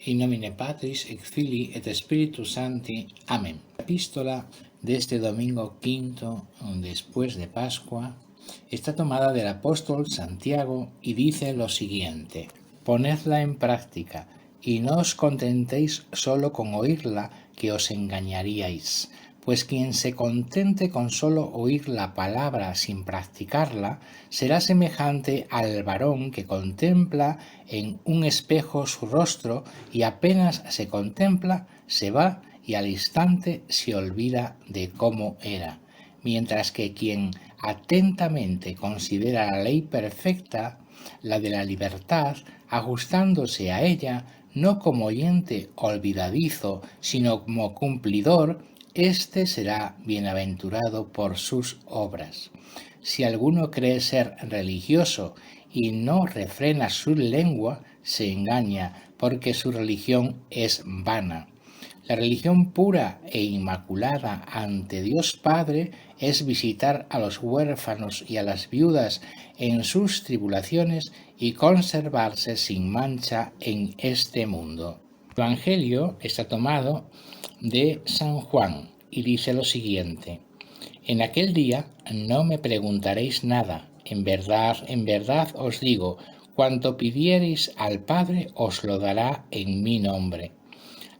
In nomine Patris et Filii et Spiritus Sancti. Amén. La epístola de este domingo quinto, después de Pascua, está tomada del apóstol Santiago y dice lo siguiente: ponedla en práctica y no os contentéis solo con oírla, que os engañaríais. Pues quien se contente con solo oír la palabra sin practicarla, será semejante al varón que contempla en un espejo su rostro y apenas se contempla, se va y al instante se olvida de cómo era. Mientras que quien atentamente considera la ley perfecta, la de la libertad, ajustándose a ella, no como oyente olvidadizo, sino como cumplidor, éste será bienaventurado por sus obras. Si alguno cree ser religioso y no refrena su lengua, se engaña, porque su religión es vana. La religión pura e inmaculada ante Dios Padre es visitar a los huérfanos y a las viudas en sus tribulaciones y conservarse sin mancha en este mundo. El Evangelio está tomado de San Juan y dice lo siguiente: en aquel día no me preguntaréis nada. En verdad os digo, cuanto pidiereis al Padre os lo dará en mi nombre.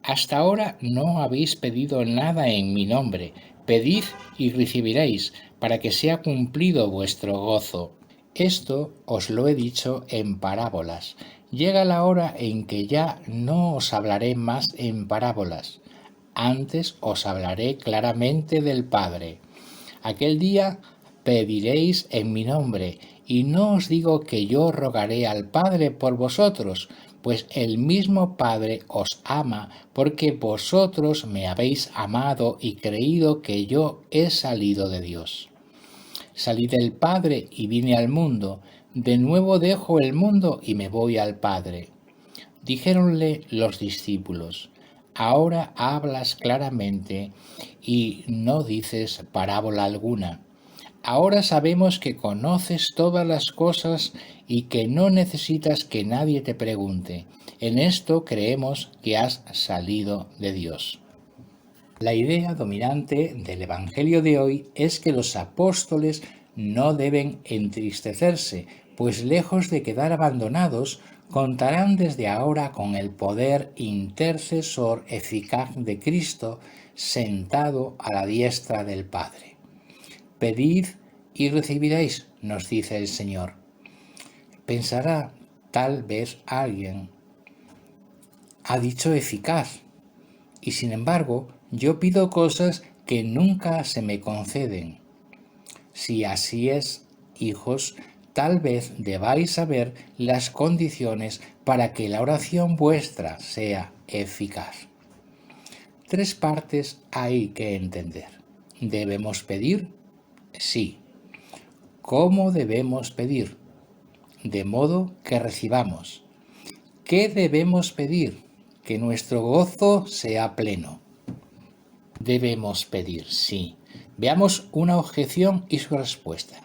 Hasta ahora no habéis pedido nada en mi nombre. Pedid y recibiréis, para que sea cumplido vuestro gozo. Esto os lo he dicho en parábolas. Llega la hora en que ya no os hablaré más en parábolas. Antes os hablaré claramente del Padre. Aquel día pediréis en mi nombre, y no os digo que yo rogaré al Padre por vosotros, pues el mismo Padre os ama, porque vosotros me habéis amado y creído que yo he salido de Dios. Salí del Padre y vine al mundo, de nuevo dejo el mundo y me voy al Padre. Dijéronle los discípulos: ahora hablas claramente y no dices parábola alguna. Ahora sabemos que conoces todas las cosas y que no necesitas que nadie te pregunte. En esto creemos que has salido de Dios. La idea dominante del Evangelio de hoy es que los apóstoles no deben entristecerse, pues lejos de quedar abandonados, contarán desde ahora con el poder intercesor eficaz de Cristo sentado a la diestra del Padre. Pedid y recibiréis, nos dice el Señor. Pensará tal vez alguien: ha dicho eficaz, y sin embargo yo pido cosas que nunca se me conceden. Si así es, hijos, tal vez debáis saber las condiciones para que la oración vuestra sea eficaz. Tres partes hay que entender. ¿Debemos pedir? Sí. ¿Cómo debemos pedir? De modo que recibamos. ¿Qué debemos pedir? Que nuestro gozo sea pleno. Debemos pedir, sí. Veamos una objeción y su respuesta.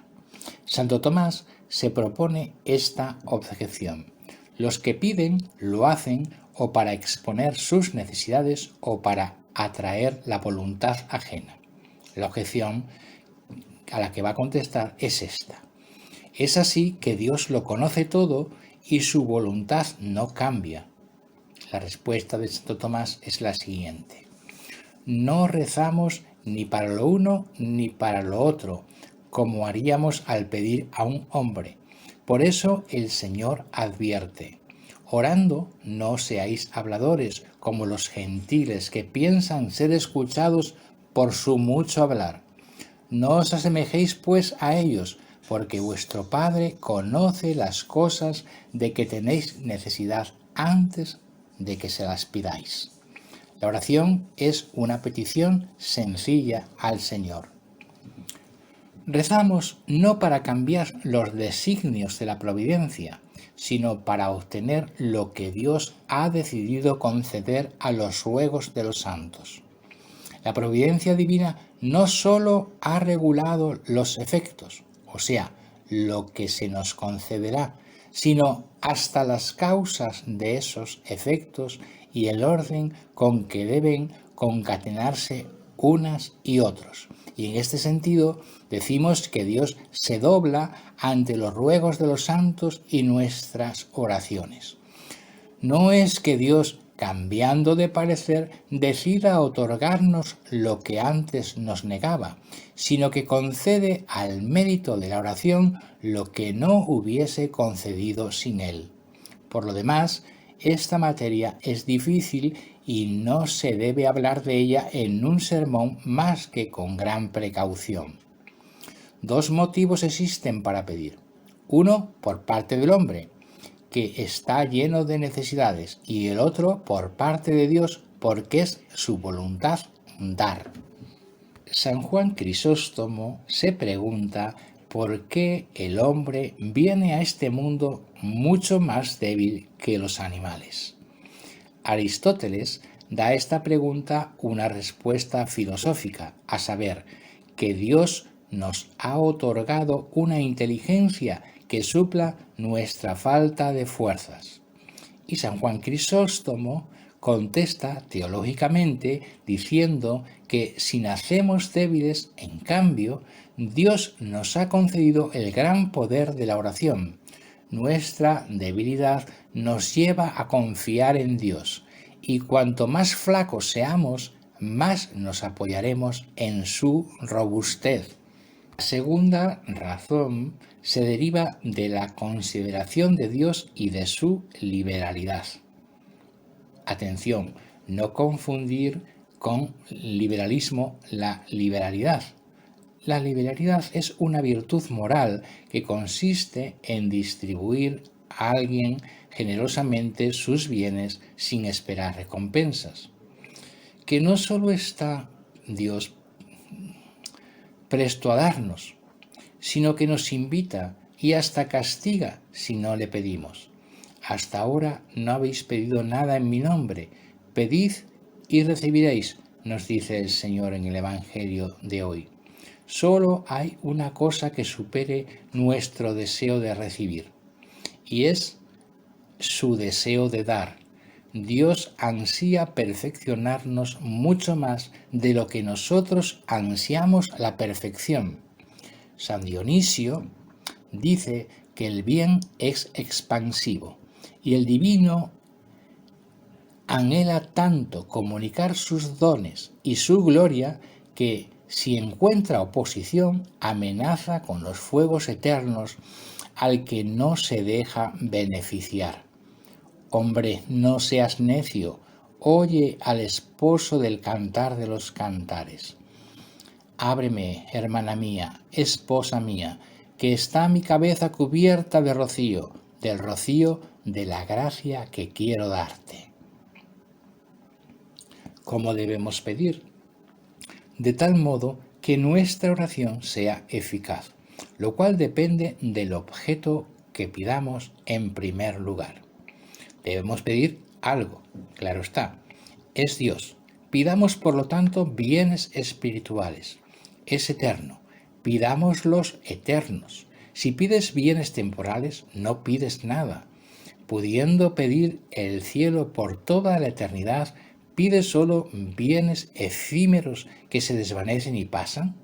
Santo Tomás se propone esta objeción. Los que piden lo hacen o para exponer sus necesidades o para atraer la voluntad ajena. La objeción a la que va a contestar es esta: es así que Dios lo conoce todo y su voluntad no cambia. La respuesta de Santo Tomás es la siguiente: no rezamos ni para lo uno ni para lo otro, como haríamos al pedir a un hombre. Por eso el Señor advierte: orando no seáis habladores como los gentiles que piensan ser escuchados por su mucho hablar. No os asemejéis pues a ellos, porque vuestro Padre conoce las cosas de que tenéis necesidad antes de que se las pidáis. La oración es una petición sencilla al Señor. Rezamos no para cambiar los designios de la providencia, sino para obtener lo que Dios ha decidido conceder a los ruegos de los santos. La providencia divina no sólo ha regulado los efectos, o sea, lo que se nos concederá, sino hasta las causas de esos efectos y el orden con que deben concatenarse unas y otros. Y en este sentido decimos que Dios se dobla ante los ruegos de los santos y nuestras oraciones. No es que Dios, cambiando de parecer, decida otorgarnos lo que antes nos negaba, sino que concede al mérito de la oración lo que no hubiese concedido sin él. Por lo demás, esta materia es difícil y no se debe hablar de ella en un sermón más que con gran precaución. Dos motivos existen para pedir. Uno por parte del hombre, que está lleno de necesidades, y el otro por parte de Dios, porque es su voluntad dar. San Juan Crisóstomo se pregunta por qué el hombre viene a este mundo mucho más débil que los animales. Aristóteles da a esta pregunta una respuesta filosófica, a saber, que Dios nos ha otorgado una inteligencia que supla nuestra falta de fuerzas. Y San Juan Crisóstomo contesta teológicamente diciendo que si nacemos débiles, en cambio, Dios nos ha concedido el gran poder de la oración. Nuestra debilidad nos lleva a confiar en Dios, y cuanto más flacos seamos, más nos apoyaremos en su robustez. La segunda razón se deriva de la consideración de Dios y de su liberalidad. Atención, no confundir con liberalismo la liberalidad. La liberalidad es una virtud moral que consiste en distribuir a alguien generosamente sus bienes sin esperar recompensas. Que no solo está Dios presto a darnos, sino que nos invita y hasta castiga si no le pedimos. Hasta ahora no habéis pedido nada en mi nombre. Pedid y recibiréis, nos dice el Señor en el Evangelio de hoy. Solo hay una cosa que supere nuestro deseo de recibir, y es su deseo de dar. Dios ansía perfeccionarnos mucho más de lo que nosotros ansiamos la perfección. San Dionisio dice que el bien es expansivo y el divino anhela tanto comunicar sus dones y su gloria que si encuentra oposición amenaza con los fuegos eternos al que no se deja beneficiar. Hombre, no seas necio, oye al esposo del Cantar de los Cantares. Ábreme, hermana mía, esposa mía, que está mi cabeza cubierta de rocío, del rocío de la gracia que quiero darte. ¿Cómo debemos pedir? De tal modo que nuestra oración sea eficaz, lo cual depende del objeto que pidamos en primer lugar. Debemos pedir algo, claro está, es Dios. Pidamos, por lo tanto, bienes espirituales. Es eterno, pidamos los eternos. Si pides bienes temporales, no pides nada. Pudiendo pedir el cielo por toda la eternidad, ¿pides solo bienes efímeros que se desvanecen y pasan?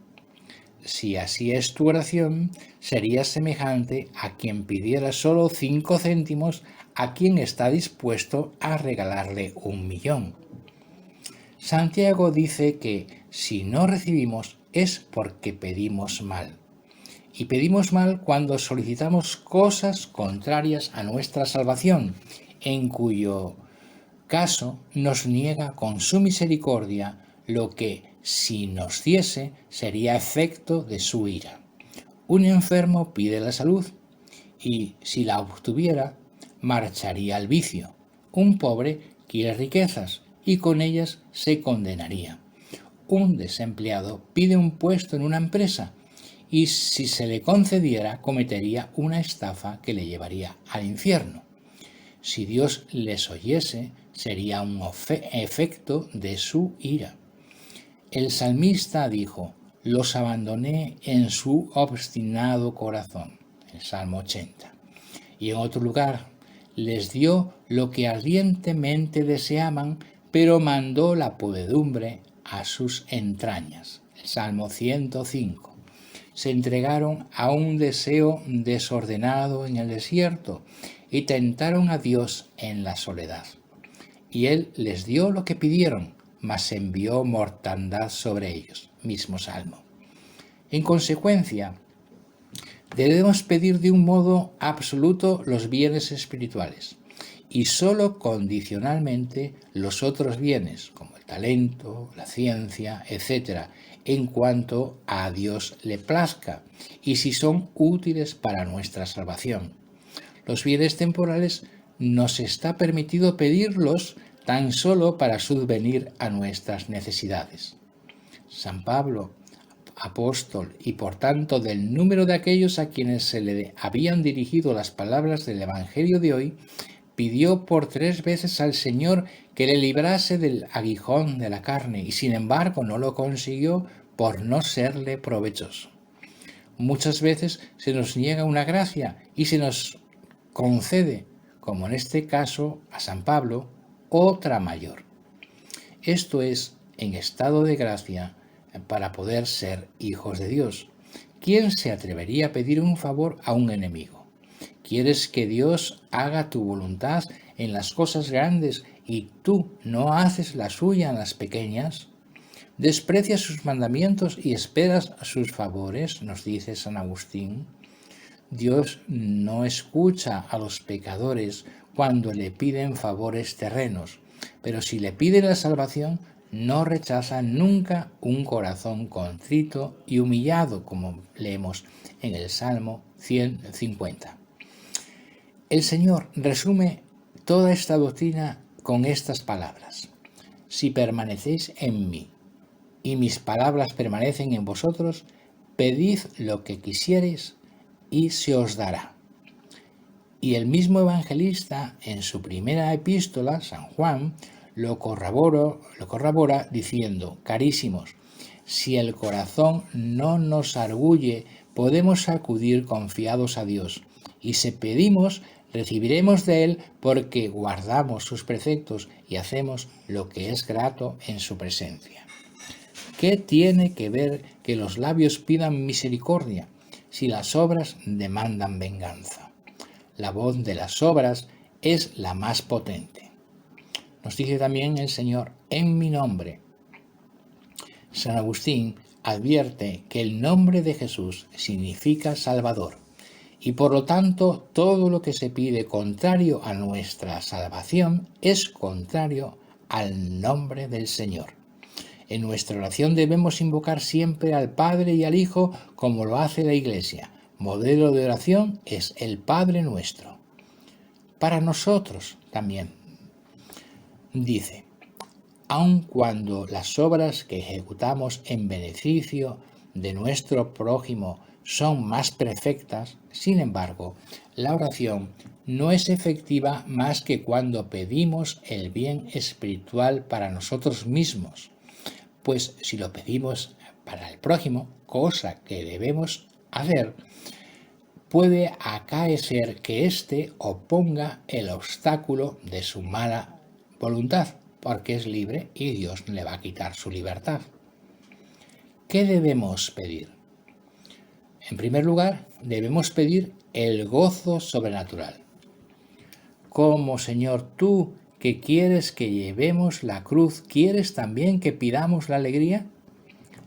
Si así es tu oración, serías semejante a quien pidiera solo 5 céntimos a quien está dispuesto a regalarle 1.000.000. Santiago dice que si no recibimos es porque pedimos mal. Y pedimos mal cuando solicitamos cosas contrarias a nuestra salvación, en cuyo caso nos niega con su misericordia lo que, si nos diese, sería efecto de su ira. Un enfermo pide la salud y, si la obtuviera, marcharía al vicio. Un pobre quiere riquezas y con ellas se condenaría. Un desempleado pide un puesto en una empresa y, si se le concediera, cometería una estafa que le llevaría al infierno. Si Dios les oyese, sería un efecto de su ira. El salmista dijo: los abandoné en su obstinado corazón. El Salmo 80. Y en otro lugar, les dio lo que ardientemente deseaban, pero mandó la podredumbre a sus entrañas. El Salmo 105. Se entregaron a un deseo desordenado en el desierto y tentaron a Dios en la soledad. Y Él les dio lo que pidieron, mas envió mortandad sobre ellos. Mismo Salmo. En consecuencia, debemos pedir de un modo absoluto los bienes espirituales y solo condicionalmente los otros bienes, como el talento, la ciencia, etc., en cuanto a Dios le plazca y si son útiles para nuestra salvación. Los bienes temporales nos está permitido pedirlos tan solo para subvenir a nuestras necesidades. San Pablo, apóstol y por tanto del número de aquellos a quienes se le habían dirigido las palabras del Evangelio de hoy, pidió por 3 veces al Señor que le librase del aguijón de la carne y sin embargo no lo consiguió por no serle provechoso. Muchas veces se nos niega una gracia y se nos concede, como en este caso a San Pablo, otra mayor. Esto es en estado de gracia para poder ser hijos de Dios. ¿Quién se atrevería a pedir un favor a un enemigo? ¿Quieres que Dios haga tu voluntad en las cosas grandes y tú no haces la suya en las pequeñas? ¿Desprecias sus mandamientos y esperas sus favores?, nos dice San Agustín. Dios no escucha a los pecadores cuando le piden favores terrenos, pero si le piden la salvación, no rechaza nunca un corazón contrito y humillado, como leemos en el Salmo 150. El Señor resume toda esta doctrina con estas palabras: si permanecéis en mí y mis palabras permanecen en vosotros, pedid lo que quisiereis y se os dará. Y el mismo evangelista, en su primera epístola, San Juan, lo corrobora diciendo: carísimos, si el corazón no nos arguye, podemos acudir confiados a Dios, y si pedimos, recibiremos de Él, porque guardamos sus preceptos y hacemos lo que es grato en su presencia. ¿Qué tiene que ver que los labios pidan misericordia si las obras demandan venganza? La voz de las obras es la más potente. Nos dice también el Señor: en mi nombre. San Agustín advierte que el nombre de Jesús significa Salvador, y por lo tanto todo lo que se pide contrario a nuestra salvación es contrario al nombre del Señor. En nuestra oración debemos invocar siempre al Padre y al Hijo como lo hace la Iglesia. Modelo de oración es el Padre Nuestro. Para nosotros también dice: aun cuando las obras que ejecutamos en beneficio de nuestro prójimo son más perfectas, sin embargo, la oración no es efectiva más que cuando pedimos el bien espiritual para nosotros mismos. Pues si lo pedimos para el prójimo, cosa que debemos hacer, puede acaecer que éste oponga el obstáculo de su mala voluntad, porque es libre y Dios le va a quitar su libertad. ¿Qué debemos pedir? En primer lugar, debemos pedir el gozo sobrenatural. Como Señor, tú que quieres que llevemos la cruz, ¿quieres también que pidamos la alegría?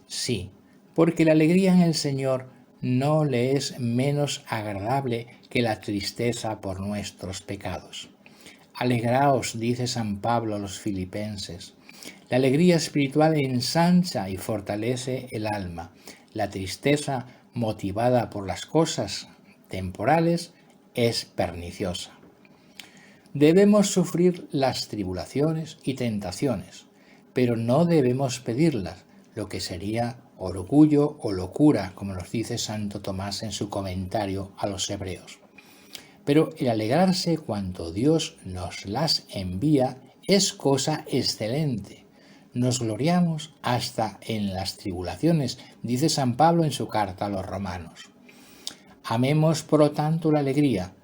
Sí, porque la alegría en el Señor no le es menos agradable que la tristeza por nuestros pecados. Alegraos, dice San Pablo a los filipenses. La alegría espiritual ensancha y fortalece el alma. La tristeza motivada por las cosas temporales es perniciosa. Debemos sufrir las tribulaciones y tentaciones, pero no debemos pedirlas, lo que sería orgullo o locura, como nos dice Santo Tomás en su comentario a los Hebreos. Pero el alegrarse cuando Dios nos las envía es cosa excelente. Nos gloriamos hasta en las tribulaciones, dice San Pablo en su carta a los Romanos. Amemos, por lo tanto, la alegría,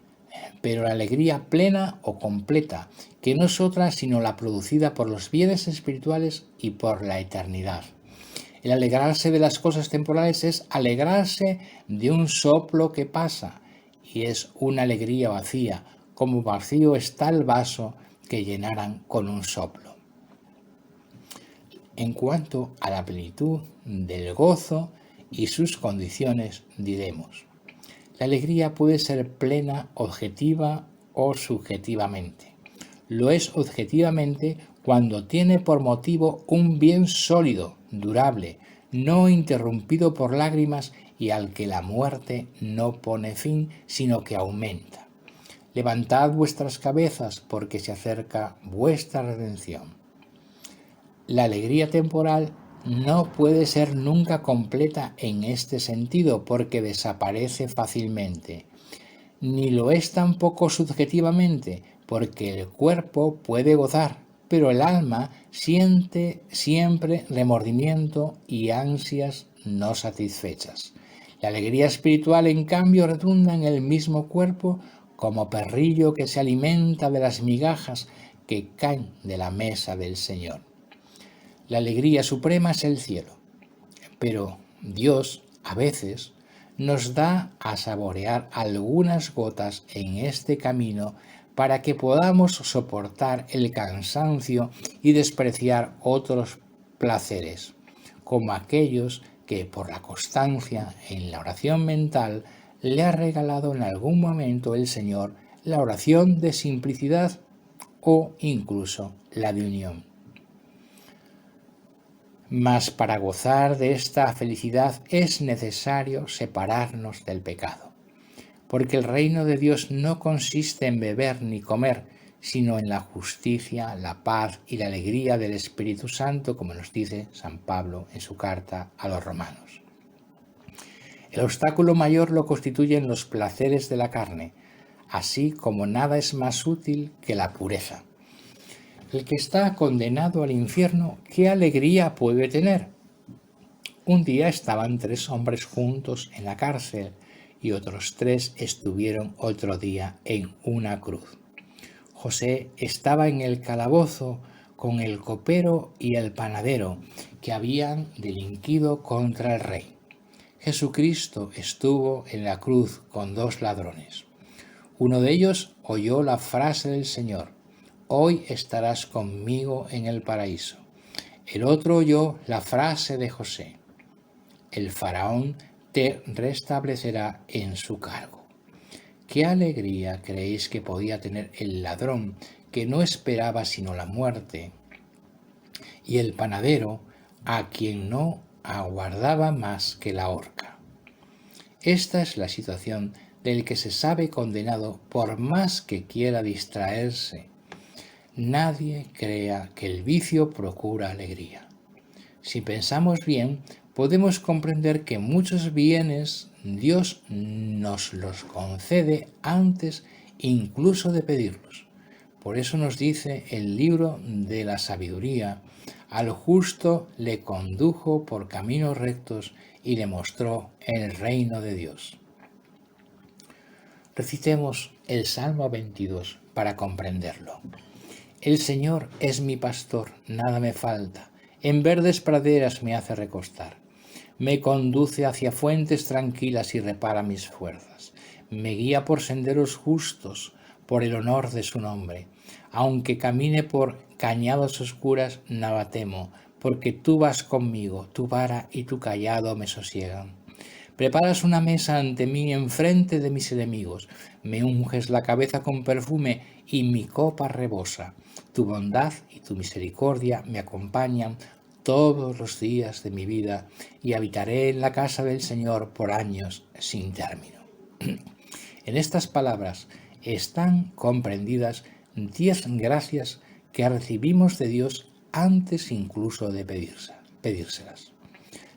pero la alegría plena o completa, que no es otra sino la producida por los bienes espirituales y por la eternidad. El alegrarse de las cosas temporales es alegrarse de un soplo que pasa, y es una alegría vacía, como vacío está el vaso que llenaran con un soplo. En cuanto a la plenitud del gozo y sus condiciones, diremos: la alegría puede ser plena objetiva o subjetivamente. Lo es objetivamente cuando tiene por motivo un bien sólido, durable, no interrumpido por lágrimas y al que la muerte no pone fin, sino que aumenta. Levantad vuestras cabezas porque se acerca vuestra redención. La alegría temporal no puede ser nunca completa en este sentido porque desaparece fácilmente. Ni lo es tampoco subjetivamente porque el cuerpo puede gozar, pero el alma siente siempre remordimiento y ansias no satisfechas. La alegría espiritual, en cambio, redunda en el mismo cuerpo como perrillo que se alimenta de las migajas que caen de la mesa del Señor. La alegría suprema es el cielo, pero Dios a veces nos da a saborear algunas gotas en este camino para que podamos soportar el cansancio y despreciar otros placeres, como aquellos que por la constancia en la oración mental le ha regalado en algún momento el Señor, la oración de simplicidad o incluso la de unión. Mas para gozar de esta felicidad es necesario separarnos del pecado, porque el reino de Dios no consiste en beber ni comer, sino en la justicia, la paz y la alegría del Espíritu Santo, como nos dice San Pablo en su carta a los romanos. El obstáculo mayor lo constituyen los placeres de la carne, así como nada es más útil que la pureza. El que está condenado al infierno, ¿qué alegría puede tener? Un día estaban 3 hombres juntos en la cárcel y otros 3 estuvieron otro día en una cruz. José estaba en el calabozo con el copero y el panadero que habían delinquido contra el rey. Jesucristo estuvo en la cruz con 2 ladrones. Uno de ellos oyó la frase del Señor: hoy estarás conmigo en el paraíso. El otro oyó la frase de José: el faraón te restablecerá en su cargo. ¿Qué alegría creéis que podía tener el ladrón que no esperaba sino la muerte, y el panadero a quien no aguardaba más que la horca? Esta es la situación del que se sabe condenado por más que quiera distraerse. Nadie crea que el vicio procura alegría. Si pensamos bien, podemos comprender que muchos bienes Dios nos los concede antes incluso de pedirlos. Por eso nos dice el libro de la sabiduría: al justo le condujo por caminos rectos y le mostró el reino de Dios. Recitemos el Salmo 22 para comprenderlo. El Señor es mi pastor, nada me falta. En verdes praderas me hace recostar. Me conduce hacia fuentes tranquilas y repara mis fuerzas. Me guía por senderos justos, por el honor de su nombre. Aunque camine por cañadas oscuras, nada temo, porque tú vas conmigo, tu vara y tu cayado me sosiegan. Preparas una mesa ante mí enfrente de mis enemigos. Me unges la cabeza con perfume y mi copa rebosa. Tu bondad y tu misericordia me acompañan todos los días de mi vida y habitaré en la casa del Señor por años sin término. En estas palabras están comprendidas 10 gracias que recibimos de Dios antes incluso de pedírselas.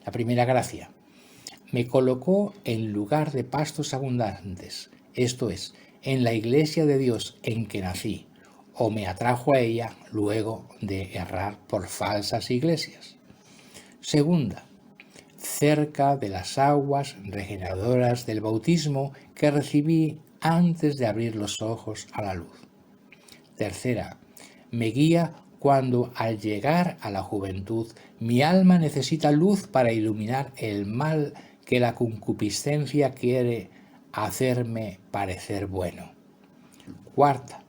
La primera gracia: me colocó en lugar de pastos abundantes, esto es, en la iglesia de Dios en que nací, o me atrajo a ella luego de errar por falsas iglesias. Segunda, cerca de las aguas regeneradoras del bautismo que recibí antes de abrir los ojos a la luz. Tercera, me guía cuando al llegar a la juventud mi alma necesita luz para iluminar el mal que la concupiscencia quiere hacerme parecer bueno. Cuarta,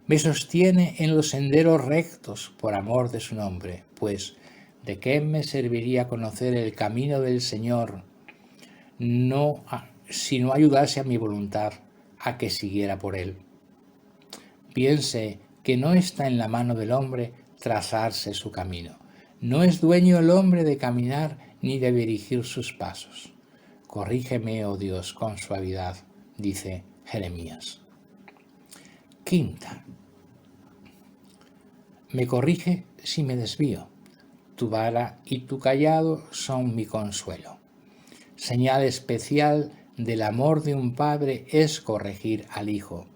me sostiene en los senderos rectos por amor de su nombre, pues ¿de qué me serviría conocer el camino del Señor si no ayudase a mi voluntad a que siguiera por él? Piense que no está en la mano del hombre trazarse su camino. No es dueño el hombre de caminar ni de dirigir sus pasos. Corrígeme, oh Dios, con suavidad, dice Jeremías. Quinta, me corrige si me desvío. Tu vara y tu cayado son mi consuelo. Señal especial del amor de un padre es corregir al hijo.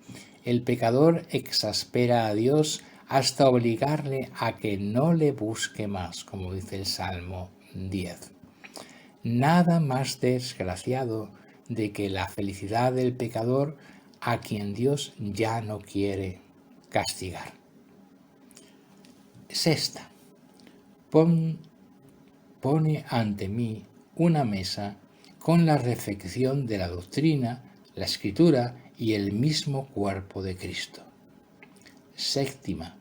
El pecador exaspera a Dios hasta obligarle a que no le busque más, como dice el Salmo 10. Nada más desgraciado de que la felicidad del pecador a quien Dios ya no quiere castigar. Sexta, pone ante mí una mesa con la reflexión de la doctrina, la escritura y el mismo cuerpo de Cristo. Séptima,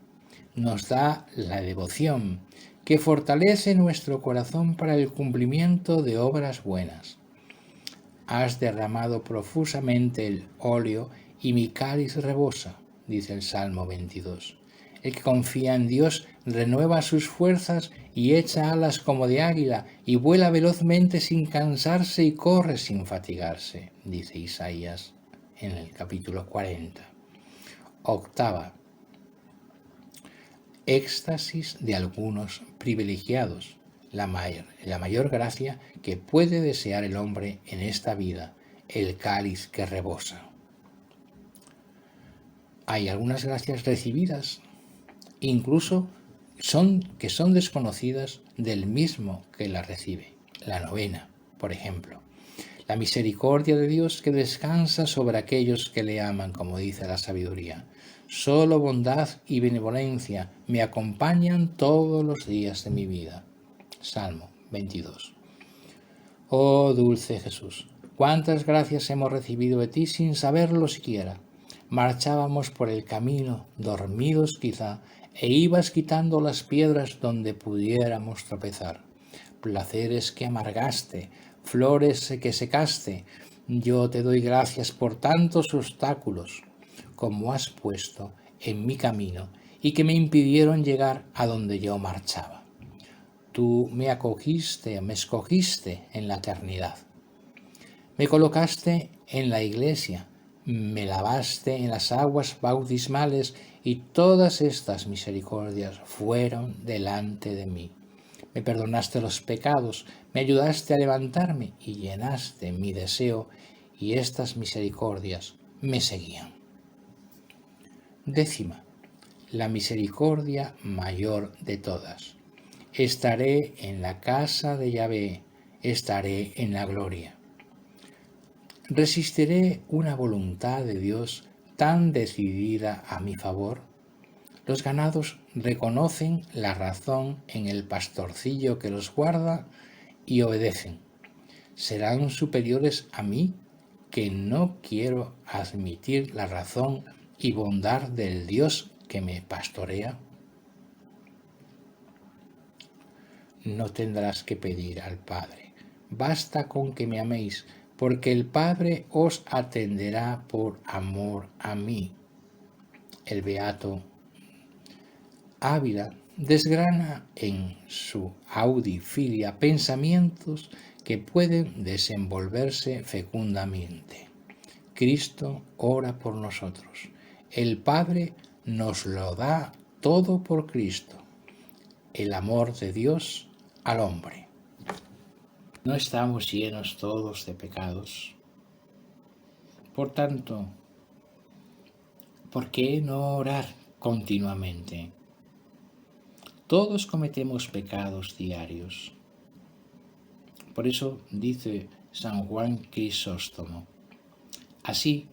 nos da la devoción que fortalece nuestro corazón para el cumplimiento de obras buenas. Has derramado profusamente el óleo y mi cáliz rebosa, dice el Salmo 22. El que confía en Dios renueva sus fuerzas y echa alas como de águila y vuela velozmente sin cansarse y corre sin fatigarse, dice Isaías en el capítulo 40. Octava, éxtasis de algunos privilegiados, la mayor gracia que puede desear el hombre en esta vida, el cáliz que rebosa. Hay algunas gracias recibidas, incluso que son desconocidas del mismo que la recibe. La novena, por ejemplo. La misericordia de Dios que descansa sobre aquellos que le aman, como dice la sabiduría. Solo bondad y benevolencia me acompañan todos los días de mi vida. Salmo 22. Oh dulce Jesús, cuántas gracias hemos recibido de ti sin saberlo siquiera. Marchábamos por el camino, dormidos quizá, e ibas quitando las piedras donde pudiéramos tropezar. Placeres que amargaste, flores que secaste, yo te doy gracias por tantos obstáculos como has puesto en mi camino y que me impidieron llegar a donde yo marchaba. Tú me escogiste en la eternidad. Me colocaste en la iglesia, me lavaste en las aguas bautismales y todas estas misericordias fueron delante de mí. Me perdonaste los pecados, me ayudaste a levantarme y llenaste mi deseo y estas misericordias me seguían. Décima, la misericordia mayor de todas. Estaré en la casa de Yahvé, estaré en la gloria. ¿Resistiré una voluntad de Dios tan decidida a mi favor? Los ganados reconocen la razón en el pastorcillo que los guarda y obedecen. ¿Serán superiores a mí, que no quiero admitir la razón y bondad del Dios que me pastorea? No tendrás que pedir al Padre. Basta con que me améis, porque el Padre os atenderá por amor a mí. El beato Ávila desgrana en su Audifilia pensamientos que pueden desenvolverse fecundamente. Cristo ora por nosotros. El Padre nos lo da todo por Cristo. El amor de Dios al hombre. No estamos llenos todos de pecados. Por tanto, ¿por qué no orar continuamente? Todos cometemos pecados diarios. Por eso dice San Juan Crisóstomo: así,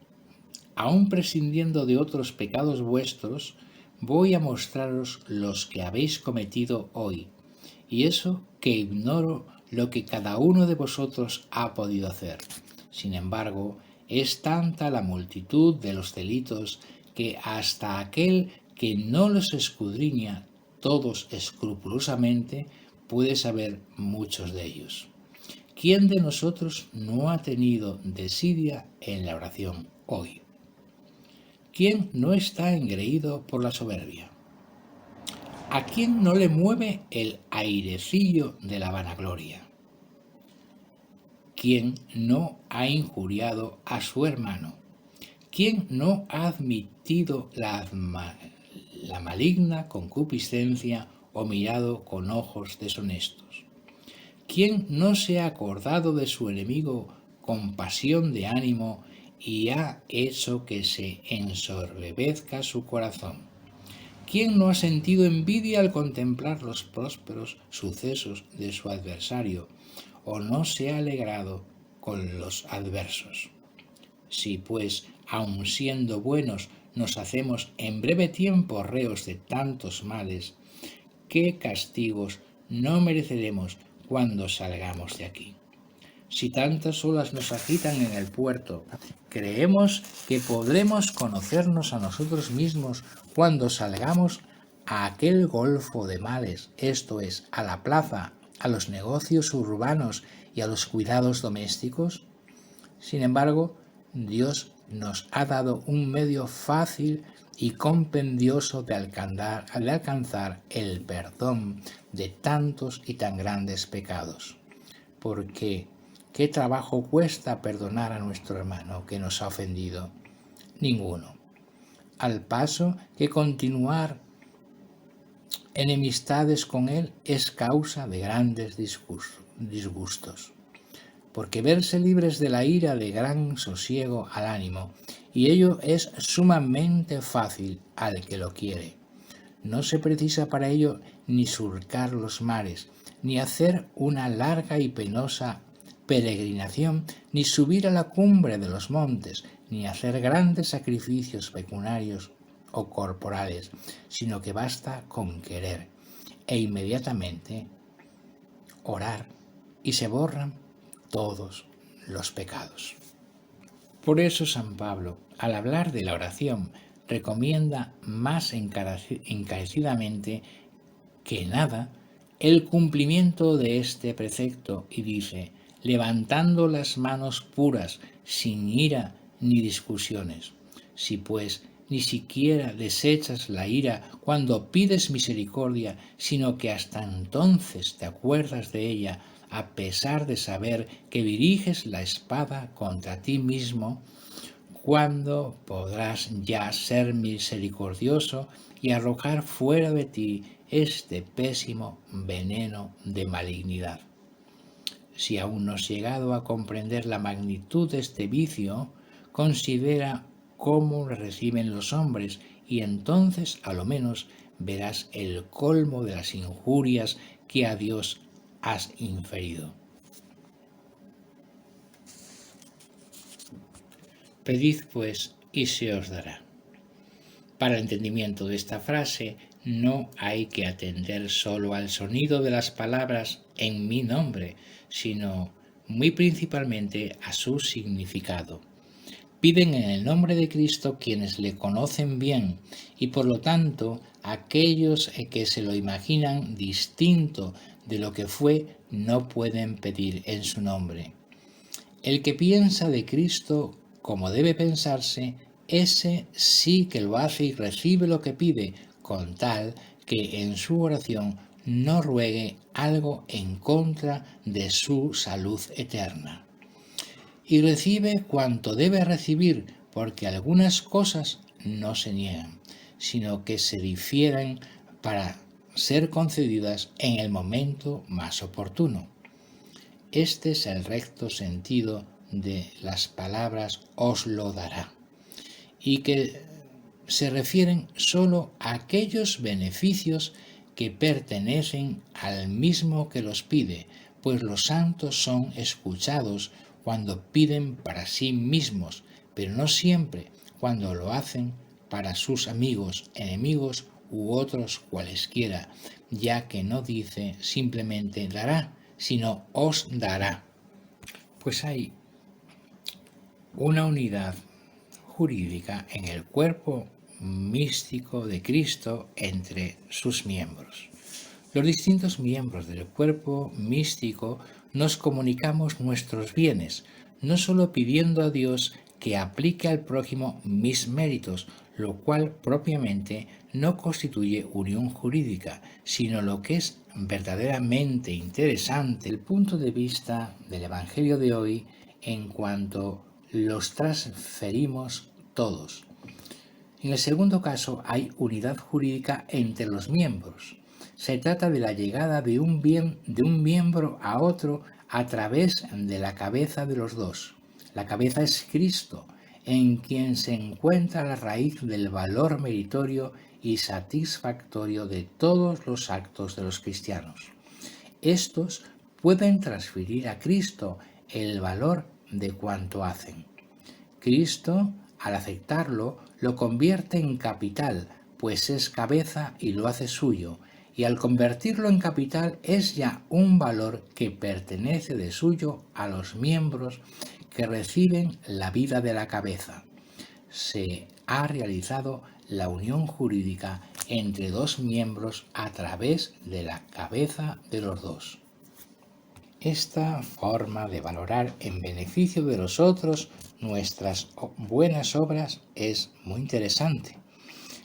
aun prescindiendo de otros pecados vuestros, voy a mostraros los que habéis cometido hoy, y eso que ignoro lo que cada uno de vosotros ha podido hacer. Sin embargo, es tanta la multitud de los delitos que hasta aquel que no los escudriña todos escrupulosamente puede saber muchos de ellos. ¿Quién de nosotros no ha tenido desidia en la oración hoy? ¿Quién no está engreído por la soberbia? ¿A quién no le mueve el airecillo de la vanagloria? ¿Quién no ha injuriado a su hermano? ¿Quién no ha admitido la maligna concupiscencia o mirado con ojos deshonestos? ¿Quién no se ha acordado de su enemigo con pasión de ánimo y ha hecho que se ensoberbezca su corazón? ¿Quién no ha sentido envidia al contemplar los prósperos sucesos de su adversario o no se ha alegrado con los adversos? Si pues, aun siendo buenos, nos hacemos en breve tiempo reos de tantos males, ¿qué castigos no mereceremos cuando salgamos de aquí? Si tantas olas nos agitan en el puerto, ¿creemos que podremos conocernos a nosotros mismos cuando salgamos a aquel golfo de males, esto es, a la plaza, a los negocios urbanos y a los cuidados domésticos? Sin embargo, Dios nos ha dado un medio fácil y compendioso de alcanzar el perdón de tantos y tan grandes pecados. Porque, ¿qué trabajo cuesta perdonar a nuestro hermano que nos ha ofendido? Ninguno. Al paso que continuar enemistades con él es causa de grandes disgustos. Porque verse libres de la ira de gran sosiego al ánimo, y ello es sumamente fácil al que lo quiere. No se precisa para ello ni surcar los mares, ni hacer una larga y penosa peregrinación, ni subir a la cumbre de los montes, ni hacer grandes sacrificios pecuniarios o corporales, sino que basta con querer, e inmediatamente orar, y se borran todos los pecados. Por eso San Pablo, al hablar de la oración, recomienda más encarecidamente que nada el cumplimiento de este precepto y dice: levantando las manos puras, sin ira ni discusiones. Si pues ni siquiera desechas la ira cuando pides misericordia, sino que hasta entonces te acuerdas de ella, a pesar de saber que diriges la espada contra ti mismo, ¿cuándo podrás ya ser misericordioso y arrojar fuera de ti este pésimo veneno de malignidad? Si aún no has llegado a comprender la magnitud de este vicio, considera cómo lo reciben los hombres y entonces a lo menos verás el colmo de las injurias que a Dios has inferido. Pedid pues y se os dará. Para el entendimiento de esta frase no hay que atender solo al sonido de las palabras en mi nombre, sino muy principalmente a su significado. Piden en el nombre de Cristo quienes le conocen bien y por lo tanto aquellos que se lo imaginan distinto de lo que fue no pueden pedir en su nombre. El que piensa de Cristo como debe pensarse, ese sí que lo hace y recibe lo que pide, con tal que en su oración no ruegue algo en contra de su salud eterna. Y recibe cuanto debe recibir, porque algunas cosas no se niegan, sino que se difieren para ser concedidas en el momento más oportuno. Este es el recto sentido de las palabras os lo dará, y que se refieren solo a aquellos beneficios que pertenecen al mismo que los pide, pues los santos son escuchados cuando piden para sí mismos, pero no siempre cuando lo hacen para sus amigos, enemigos u otros cualesquiera, ya que no dice simplemente dará, sino os dará. Pues hay una unidad jurídica en el cuerpo místico de Cristo entre sus miembros. Los distintos miembros del cuerpo místico nos comunicamos nuestros bienes, no solo pidiendo a Dios que aplique al prójimo mis méritos, lo cual propiamente no constituye unión jurídica, sino lo que es verdaderamente interesante el punto de vista del Evangelio de hoy en cuanto los transferimos todos. En el segundo caso hay unidad jurídica entre los miembros. Se trata de la llegada de un miembro a otro a través de la cabeza de los dos. La cabeza es Cristo, en quien se encuentra la raíz del valor meritorio y satisfactorio de todos los actos de los cristianos. Estos pueden transferir a Cristo el valor de cuanto hacen. Cristo, al aceptarlo, lo convierte en capital, pues es cabeza y lo hace suyo, y al convertirlo en capital es ya un valor que pertenece de suyo a los miembros que reciben la vida de la cabeza. Se ha realizado la unión jurídica entre dos miembros a través de la cabeza de los dos. Esta forma de valorar en beneficio de los otros nuestras buenas obras es muy interesante.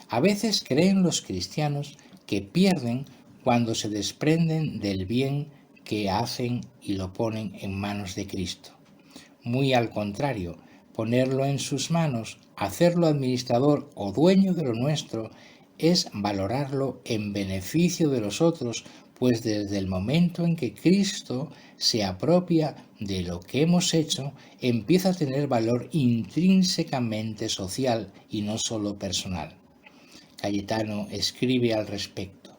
A veces creen los cristianos que pierden cuando se desprenden del bien que hacen y lo ponen en manos de Cristo. Muy al contrario, ponerlo en sus manos, hacerlo administrador o dueño de lo nuestro, es valorarlo en beneficio de los otros, pues desde el momento en que Cristo se apropia de lo que hemos hecho, empieza a tener valor intrínsecamente social y no solo personal. Cayetano escribe al respecto: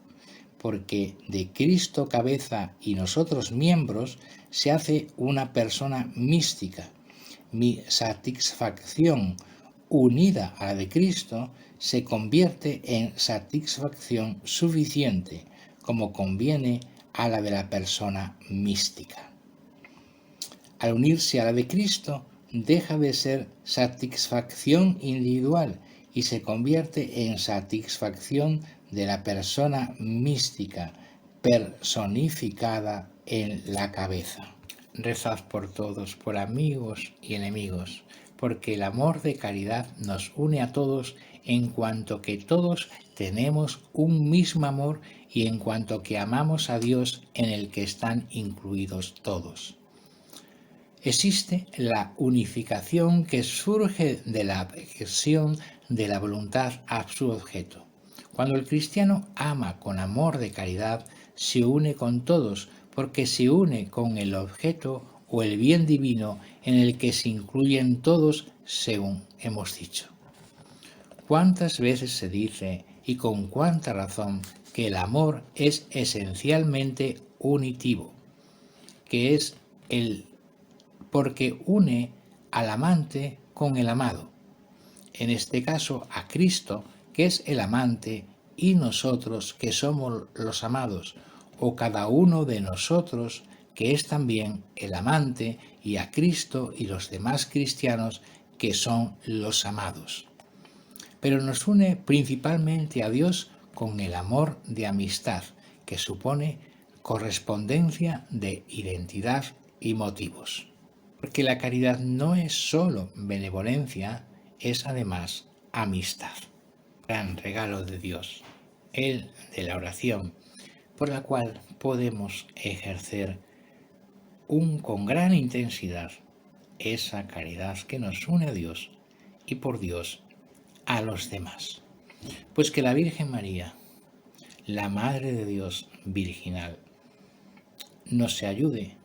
porque de Cristo cabeza y nosotros miembros se hace una persona mística. Mi satisfacción unida a la de Cristo se convierte en satisfacción suficiente, como conviene a la de la persona mística. Al unirse a la de Cristo, deja de ser satisfacción individual y se convierte en satisfacción de la persona mística, personificada en la cabeza. Rezad por todos, por amigos y enemigos, porque el amor de caridad nos une a todos en cuanto que todos tenemos un mismo amor y en cuanto que amamos a Dios en el que están incluidos todos. Existe la unificación que surge de la adhesión de la voluntad a su objeto. Cuando el cristiano ama con amor de caridad, se une con todos, porque se une con el objeto o el bien divino en el que se incluyen todos, según hemos dicho. ¿Cuántas veces se dice, y con cuánta razón, que el amor es esencialmente unitivo, que es porque une al amante con el amado, en este caso a Cristo, que es el amante, y nosotros, que somos los amados, o cada uno de nosotros, que es también el amante, y a Cristo y los demás cristianos, que son los amados. Pero nos une principalmente a Dios con el amor de amistad, que supone correspondencia de identidad y motivos. Porque la caridad no es solo benevolencia, es además amistad. Gran regalo de Dios, el de la oración, por la cual podemos ejercer con gran intensidad esa caridad que nos une a Dios y por Dios a los demás. Pues que la Virgen María, la Madre de Dios virginal, nos ayude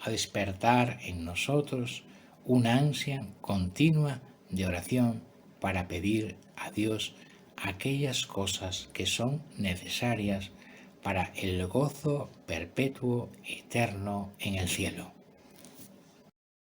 a despertar en nosotros una ansia continua de oración para pedir a Dios aquellas cosas que son necesarias para el gozo perpetuo eterno en el cielo.